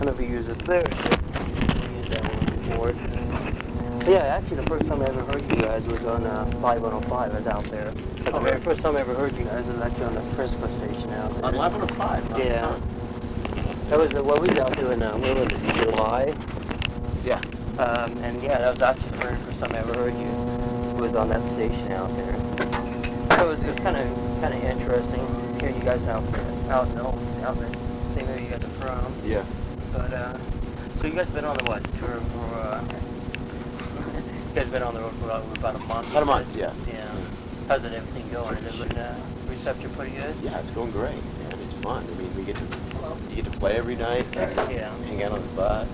don't know if you use it there. We used that one before. Yeah, actually the first time I ever heard you guys was on 5105. I was out there. But the very first time I ever heard you guys was actually on the Frisco station out there. On 5105? Yeah. That was, what we was out doing, what was it, July? Yeah. And yeah, that was actually the very first time I ever heard you was on that station out there. So it was kind of interesting hearing you guys out there, out in the same area you guys are from. Yeah. But, so you guys been on the what, tour for, you guys been on the road for about a month? About a month, yeah. Yeah. How's it, everything going? Is it looking reception pretty good? Yeah, it's going great, man. It's fun. I mean, you get to play every night. Yeah. Hang out on the bus.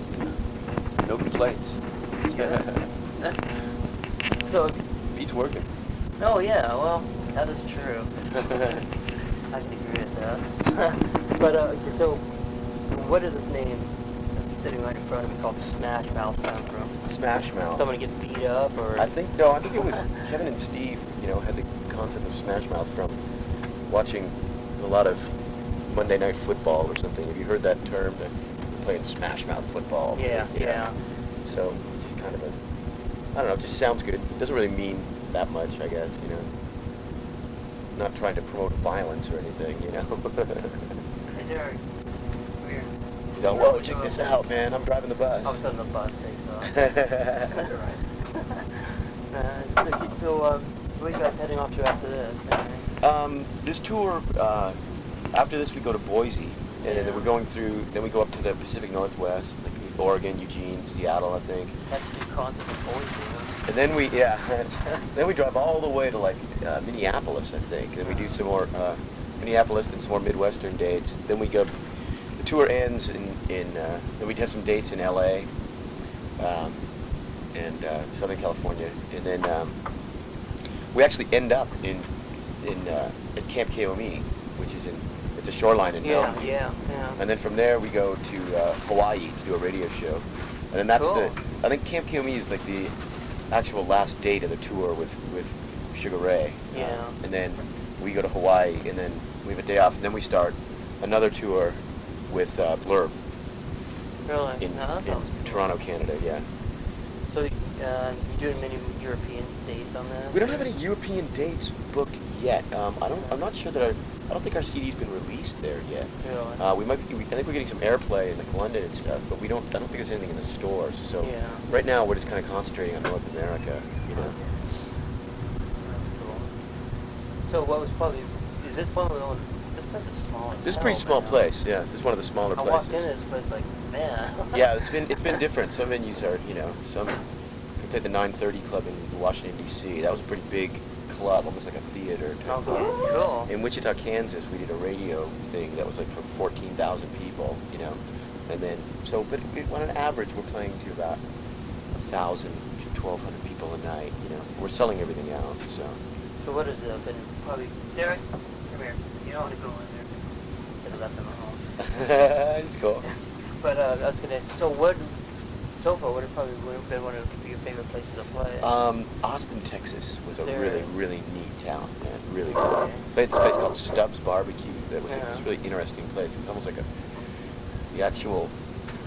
No complaints. So. Beats working. Oh yeah, well, that is true. I can agree with that. But so, what is this name that's sitting right in front of me called Smash Mouth come from? Smash Mouth. Someone get beat up, or? I think it was Kevin and Steve. Had the concept of Smash Mouth from watching a lot of Monday Night Football or something. Have you heard that term? They're playing Smash Mouth football. Yeah. So just kind of I don't know, it just sounds good. It doesn't really mean that much, I guess, Not trying to promote violence or anything, Hey Derek, weird. He's like, whoa, check this out, man. I'm driving the bus. All of a sudden the bus takes off. That's alright. So, where are you guys heading off to after this? This tour, after this we go to Boise, and then we're going through, then we go up to the Pacific Northwest, like Oregon, Eugene, Seattle, I think. That's two concerts in Boise. And then then we drive all the way to like Minneapolis, I think. Then we do some more Minneapolis and some more Midwestern dates. Then we go. The tour ends then we'd have some dates in L.A. And Southern California, and then we actually end up at Camp KOME, which is it's a shoreline in Mountain. Yeah. And then from there we go to Hawaii to do a radio show, and then that's cool. I think Camp KOME is like the actual last date of the tour with Sugar Ray. Yeah. And then we go to Hawaii, and then we have a day off, and then we start another tour with Blurb. Really? In cool. Toronto, Canada. Yeah. So you doing many European dates on that? We don't have any European dates booked yet. I'm not sure that I don't think our CD's been released there yet. Really? I think we're getting some airplay in like London and stuff, but I don't think there's anything in the stores. So right now we're just kind of concentrating on North America, That's cool. So what was probably, is this one of the ones, this place is small as This is a hell, pretty small man. place, yeah. This is one of the smaller places. I walked in this place like, man. Yeah, it's been different. Some venues are, some, we played the 930 Club in Washington, D.C. That was a pretty big club, almost like a theater type club. Cool. In Wichita, Kansas, we did a radio thing that was like for 14,000 people, and then, but on an average, we're playing to about 1,000 to 1,200 people a night, We're selling everything out, so. So what has been probably, Derek, come here. You don't want to go in there. Should have left him at home. It's cool. But I was gonna, so far, what has probably been one of your favorite places to play? Austin, Texas was a There. really, really neat town, man. Really cool. Played this place called Stubbs Barbecue. That was this really interesting place. It was almost like the actual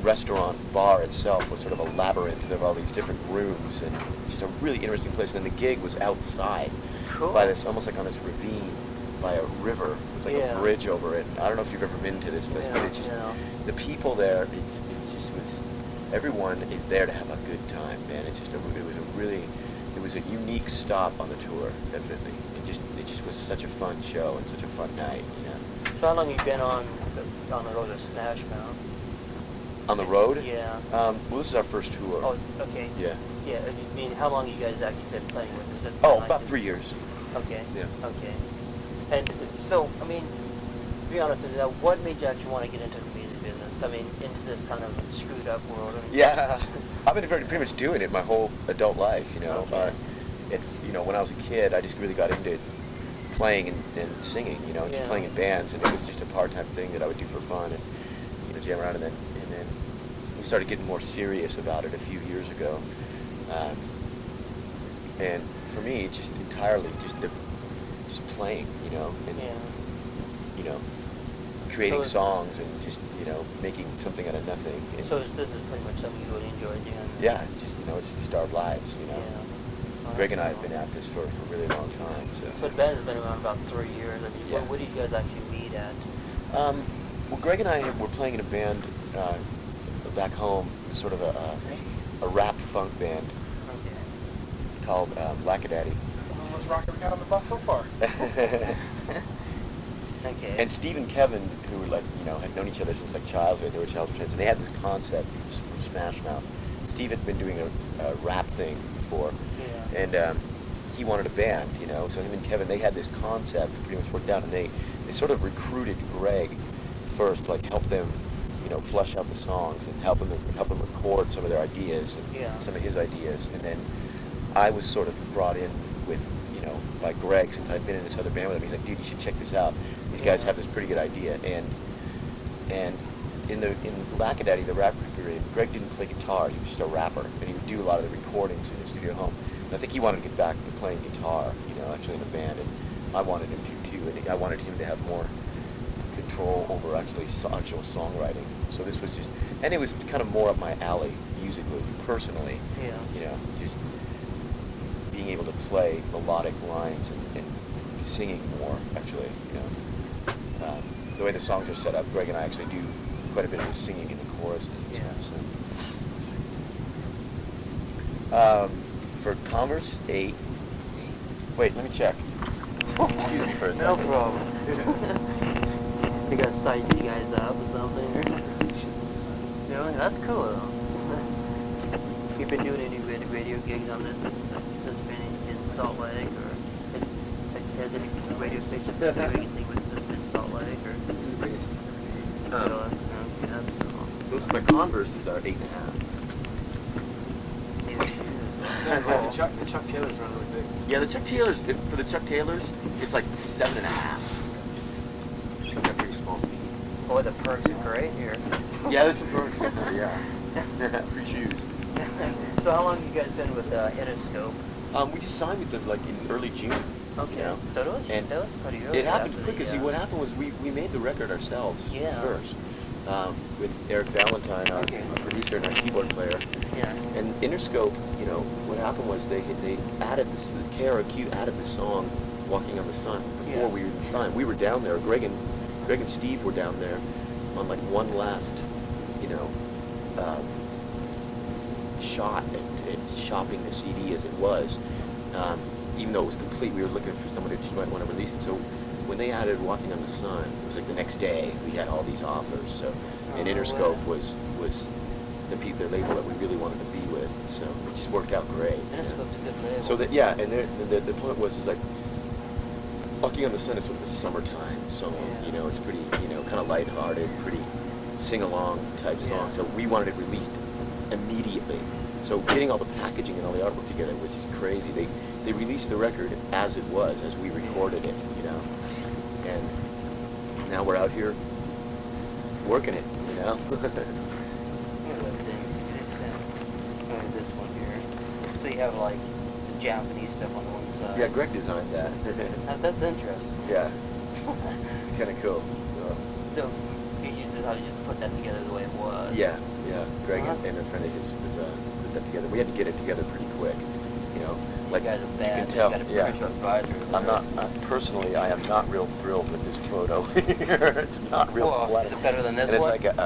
restaurant bar itself was sort of a labyrinth of all these different rooms, and just a really interesting place. And then the gig was outside by this, almost like on this ravine by a river with like a bridge over it. I don't know if you've ever been to this place, but it's just the people there. Everyone is there to have a good time, man. It was a unique stop on the tour, definitely. It just was such a fun show and such a fun night, So how long have you been on the road to Smash Mouth? On the road? Yeah. Well, this is our first tour. Oh, okay. Yeah. Yeah, I mean, how long have you guys actually been playing with this? About 3 years. Okay. Yeah. Okay. And so, I mean, to be honest with you, what made you actually want to get into the music business? I mean, into this kind of screwed up world? Yeah. I've been pretty much doing it my whole adult life, Okay. When I was a kid, I just really got into playing and singing, just playing in bands, and it was just a part-time thing that I would do for fun and, jam around, and then we started getting more serious about it a few years ago. And for me, it's just entirely just playing, and creating songs and just, you know, making something out of nothing. And so this is pretty much something you really enjoy doing? Yeah, it's just, you know, it's just our lives, you know. Yeah. Well, Greg and I have been at this for a really long time. So the band has been around about 3 years. I mean, yeah. what do you guys actually meet at? Well, Greg and I were playing in a band back home, sort of a rap funk band called Lackadaddy. Let's rock it out on the bus so far. Okay. And Steve and Kevin, who were like, you know, had known each other since like childhood, they were childhood friends, and they had this concept from Smash Mouth. Steve had been doing a rap thing before, and he wanted a band, you know, so him and Kevin, they had this concept pretty much worked out, and they sort of recruited Greg first to like help them, you know, flesh out the songs and help them record some of their ideas and some of his ideas, and then I was sort of brought in with, you know, by Greg, since I'd been in this other band with him. He's like, dude, you should check this out. These guys have this pretty good idea. And in Lackadaddy, the rap period, Greg didn't play guitar. He was just a rapper, and he would do a lot of the recordings in his studio at home. And I think he wanted to get back to playing guitar, you know, actually in the band, and I wanted him to too. And I wanted him to have more control over actual songwriting. So this was just, and it was kind of more up my alley musically, personally. Yeah. You know, just being able to play melodic lines and singing more, actually, you know. The way the songs are set up, Greg and I actually do quite a bit of the singing in the choruses. Yeah. So. For Converse, 8. Wait, let me check. Excuse me for a second. No problem. You guys signed you guys up or something? Really? That's cool though. You've been doing any radio gigs on this since being in Salt Lake, or has any radio station been doing anything with this in Salt Lake, or? Okay, that's cool. Those my Converses are 8.5. Yeah, the Chuck Taylors run really big. Yeah, the Chuck Taylors, for the Chuck Taylors, it's like 7.5. They're pretty small feet. Boy, the perks are great here. Yeah, there's some perks. Yeah. Free shoes. So how long have you guys been with Interscope? We just signed with them like in early June. Okay. You know? So it was pretty early. It happened quick, because see, what happened was we made the record ourselves first. With Eric Valentine, our producer and our keyboard player. Yeah. And Interscope, you know, what happened was they added this, the KRQ added the song "Walking on the Sun" before we even signed. We were down there. Greg and Steve were down there on like one last, you know, shot at shopping the CD as it was. Even though it was complete, we were looking for someone who just might want to release it. So when they added "Walking on the Sun," it was like the next day we had all these offers. So, and Interscope was the label that we really wanted to be with. So it just worked out great. Interscope's a good label. So that and the point was like "Walking on the Sun" is sort of a summertime song. You know, it's pretty, you know, kind of lighthearted, pretty sing-along type song. So we wanted it released immediately. So getting all the packaging and all the artwork together was just crazy. They released the record as it was, as we recorded it, you know. And now we're out here working it, you know. This one here. So you have like the Japanese stuff on the one side. Yeah, Greg designed that. That's interesting. Yeah. It's kind of cool. So you just how to just put that together the way it was. Yeah. Greg and a friend of his put that together. We had to get it together pretty quick, you know. Like you guys are you bad. can tell. You got a spiritual advisor. I'm not personally. I am not real thrilled with this photo here. It's not real. Well, is it better than this and it's one? like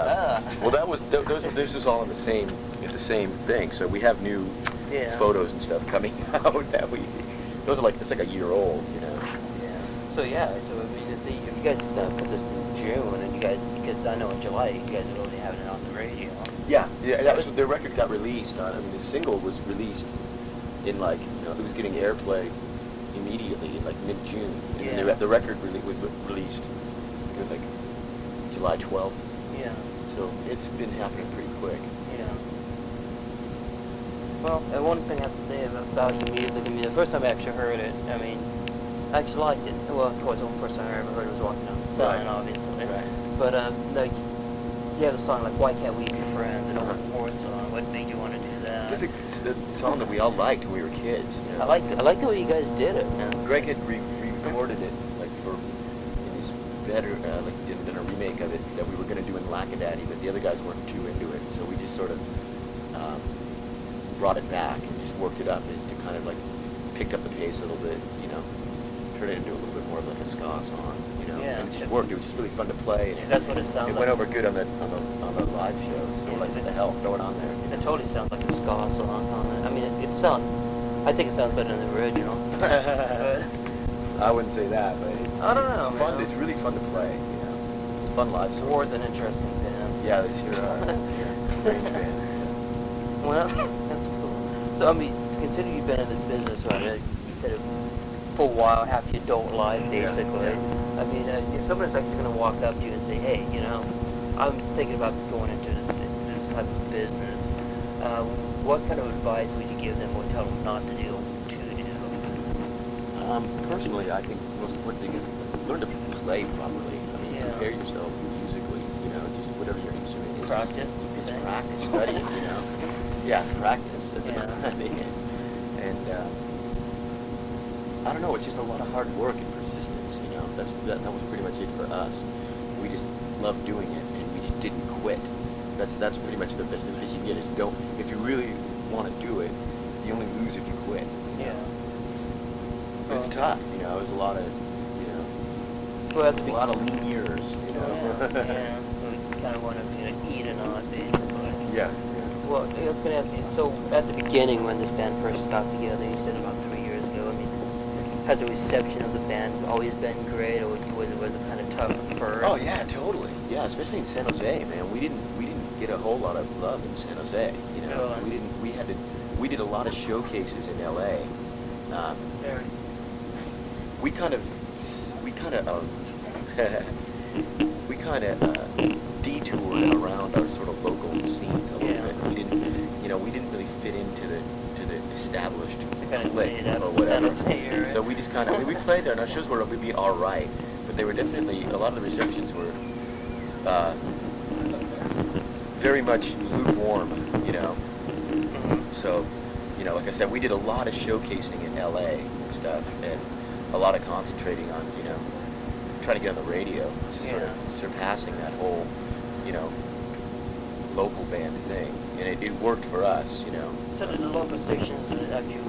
well, that was this is all in the same thing. So we have new photos and stuff coming out that those are like, it's like a year old, you know. Yeah. So so I mean, if you guys put this in June, and you guys, because I know in July you guys are already having it on the radio. Yeah. That was the record got released. I mean, the single was released in like, you know, it was getting airplay immediately in like mid-June. Yeah. And the record was released. It was like July 12th. Yeah. So it's been happening pretty quick. Yeah. Well, one thing I have to say about your music, I mean, the first time I actually heard it, I mean, I actually liked it. Well, of course, the first time I ever heard it was Walking on the Sun, obviously. Right. But, like, you have a song like Why Can't We Be Friends, an old fourth song. What made you want to do that? It's a song that we all liked when we were kids. You know? I like the way you guys did it. Greg had recorded it like in his better, like in done a remake of it that we were going to do in Lackadaddy, but the other guys weren't too into it, so we just sort of brought it back and just worked it up as to kind of like picked up the pace a little bit, you know, turned it into a little bit more of like a ska song, you know, Yeah, and it just worked. It was just really fun to play. And that's what it sounds it like. went over good on the live show, so Yeah. like what the hell, throw it on there. It totally sounds like a ska song on it. I mean, I think it sounds better than the original. But I wouldn't say that, but I don't know, it's fun. man. It's really fun to play, you know. It's fun live song. More than interesting band. Yeah, this your strange band. Well, that's cool. So, I mean, to continue, you've been in this business, right? You said it for a while, half your adult life, basically. Yeah. I mean, if someone's like going to walk up to you and say, hey, you know, I'm thinking about going into this type of business, what kind of advice would you give them or tell them not to do, to do? Personally, I think the most important thing is learn to play properly. I mean, Yeah. prepare yourself musically, you know, just whatever your instrument is. Practice? It's practice, study, you know. Yeah, practice. That's Yeah. what I mean. And I don't know, it's just a lot of hard work and persistence, you know. That was pretty much it for us. We just loved doing it, and we just didn't quit. That's pretty much the best advice you get is don't. If you really want to do it, you only lose if you quit. Yeah. It's tough, you know. There's a lot of, you know, Well, a lot of lean years, you know. yeah. We kind of want to, you know, eat or not, basically. Yeah. Well, I was going to ask you, so at the beginning when this band first got together, you said about 3 years ago, I mean, has the reception of the band always been great, or was it kind of tough at first? Oh yeah, totally. Yeah, especially in San Jose, man. We didn't get a whole lot of love in San Jose. You know, Really? we did a lot of showcases in L.A. Very. We kind of detoured around our sort of local scene a little bit. We didn't really fit into the established clique or whatever. So we just kind of, we played there, and our shows would be all right, but they were definitely, a lot of the receptions were very much lukewarm, you know. So, you know, like I said, we did a lot of showcasing in L.A. and stuff, and a lot of concentrating on, you know, trying to get on the radio, just sort of surpassing that whole, you know, local band thing, and it worked for us, you know. So did the local stations actually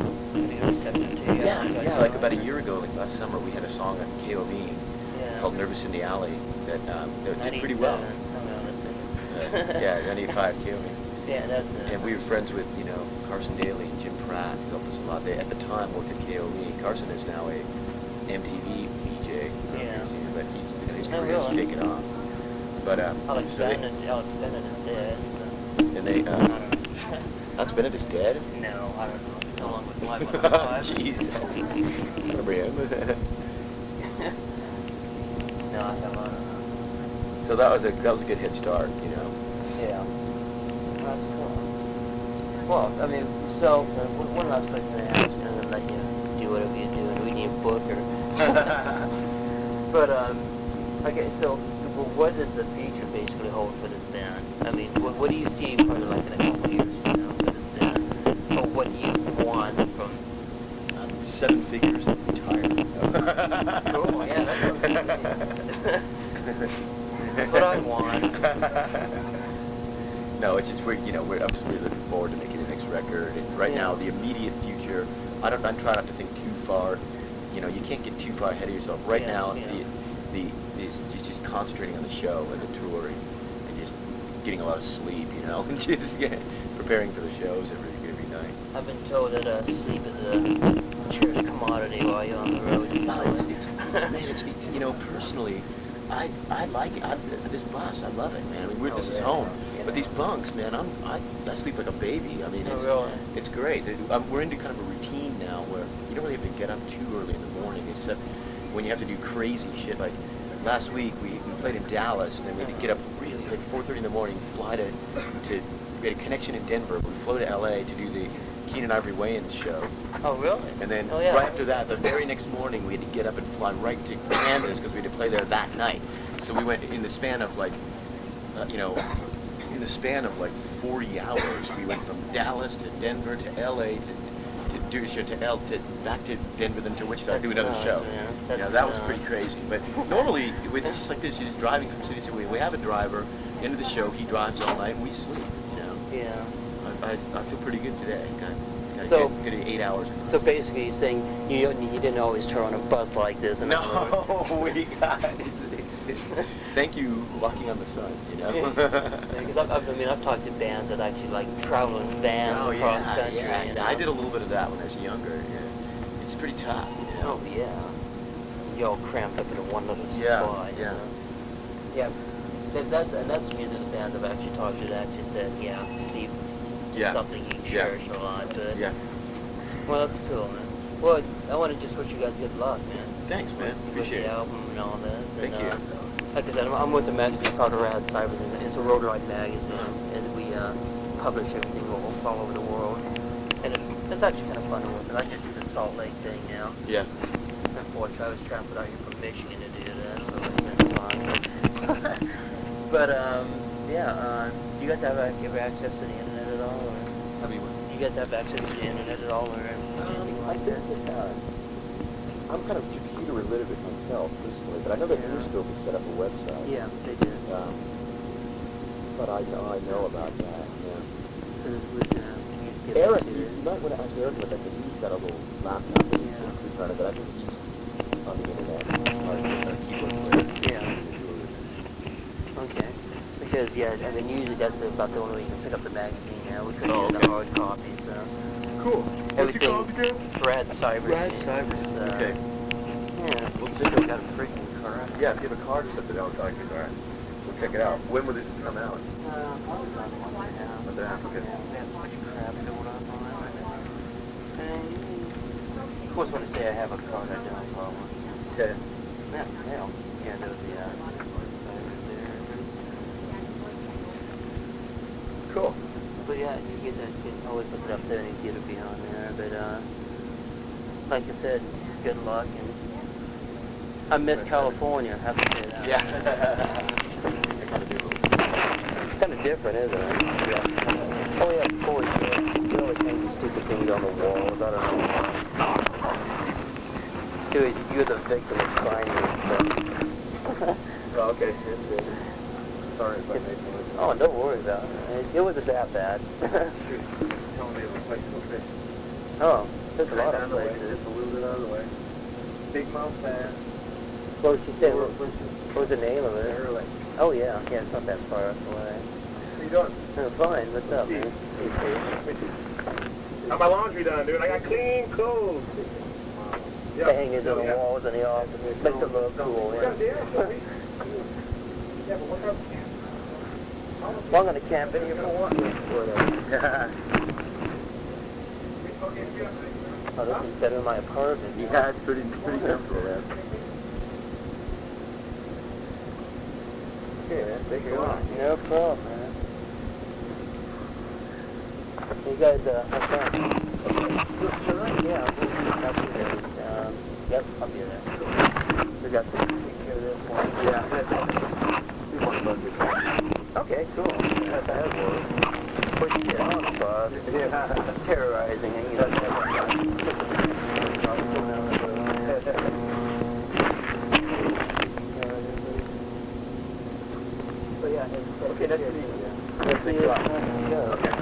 be receptive to you? Yeah, like about a year ago, like last summer, we had a song on KOV called Nervous in the Alley that did pretty well. Yeah, 95 KOV. Yeah, that's it. And we were friends with, you know, Carson Daly and Jim Pratt, who helped us a lot. They, at the time, worked at KOV. Carson is now a MTV VJ, but he's, you know, his career's taken off. But Alex Bennett is dead. So. And they, Alex Bennett is dead? No, I don't know. He's no longer with Live on Live. Jeez. Remember him? No, I don't know. So that was a good head start, you know. Yeah. That's cool. Well, I mean, so one last question to ask, and then let you do whatever you do and read your book or. But okay, so what does the future basically hold for this band? I mean, what do you see probably like in a couple of years, you know, for this band? Or what do you want from? 7 figures and retirement. Cool. Yeah, that's what I want. No, it's just I'm just really looking forward to making the next record. And right now, the immediate future, I'm trying not to think too far. You know, you can't get too far ahead of yourself. Right now, it's just concentrating on the show and the tour and just getting a lot of sleep. You know, and just preparing for the shows every night. I've been told that sleep is a cherished commodity while you're on the road. No, it's you know, personally, I like it. This bus, I love it, man. I mean, this is home. But these bunks, man, I sleep like a baby. I mean, it's great. We're into kind of a routine now where you don't really have to get up too early in the morning, except when you have to do crazy shit. Like last week, we played in Dallas, and then we had to get up really like 4:30 in the morning, fly to we had a connection in Denver. We flew to L.A. to do the Keenan Ivory Wayans show. Oh, really? And then right after that, the very next morning, we had to get up and fly right to Kansas because we had to play there that night. So we went in the span of like, in the span of like 40 hours, we went from Dallas to Denver to L.A. to do a show to back to Denver, then to Wichita, do another show. Yeah, That was pretty crazy. But normally, it's just like this. You're just driving from city to city. We have a driver. End of the show, he drives all night, and we sleep. Yeah. I feel pretty good today. So good 8 hours. So basically, you're saying you didn't always turn on a bus like this. No, we got it. Thank you, walking on the sun. Because I've talked to bands that actually like travel in vans across country. Yeah. I did a little bit of that when I was younger. Yeah. It's pretty tough. Oh yeah. You're all cramped up into one little spot. Yeah. Yeah. That's music bands I've actually talked to that actually said, sleep is something you cherish a lot. But well, that's cool, man. Well, I want to just wish you guys good luck, man. Thanks, man. Appreciate the album and all this. Thank you. Like I said, I'm with the magazine called Rad Cyber. It's a road ride magazine, and we publish everything all over the world. And it's actually kind of fun to work. I just do the Salt Lake thing now. Yeah. Unfortunately, I was trapped out here from Michigan to do that, so it's been fun. But do you guys have ever access to the internet at all? Or? I mean, Do you guys have access to the internet at all, or anything like that? I'm kind of computer illiterate myself, personally, but I know that Interscope has set up a website. Yeah, they did. But I know about that. Yeah. Eric, you might want to ask Eric about that, because he's got a little laptop that he's in front of it. I think he's on the internet. Our keyboard player. Yeah. Okay. Because usually that's about the only way you can pick up the magazine now. We couldn't get the hard copy, so. Cool. What's it called again? Rad Cyber. Rad Cyber. Okay. Yeah. Well, Victor got a freaking car. Yeah, if you have a card or something, I'll talk to you. All right. We'll check it out. When will this come out? Probably about a month now. Month and a half, okay. They have so much crap going on that right now. And of course, when I say I have a card, I don't have a problem. Okay. Yeah, hell. Yeah, there's the there. Cool. But yeah, you can always look it up there and get it beyond there. But like I said, good luck, and I miss California. I have to say that. Yeah. It's kind of different, isn't it? Yeah. Oh yeah, of course. You always hang these stupid things on the walls. I don't know. Dude, you're the victim of crime and stuff. Oh, okay. Sorry if I made fun. Oh, don't worry about it. It wasn't that bad. Tell me it was like fish. Oh, there's a lot of places. Just a little bit out of the way. Big Mouth Pass. What was she saying? What was the name of it? Early. Oh yeah, it's not that far away. How you doing? Oh, fine. What's up, man? Got my laundry done, dude. I got clean clothes. Yeah. Hanging on the walls in the office. Makes it look cool, yeah. Well, I'm going to camp in here for one. Oh, this is better than my apartment. Yeah, it's pretty comfortable there. Okay, man. Take care. No problem, man. You guys, have fun. Sure, yeah, I'll be there. Yep, I'll be there. We got to take care of this one. Yeah. We want to bug your Okay, cool. That works. Push you on the bus. Yeah. Terrorizing it. You But yeah, okay, that's it. Yeah. Thanks a lot. Okay.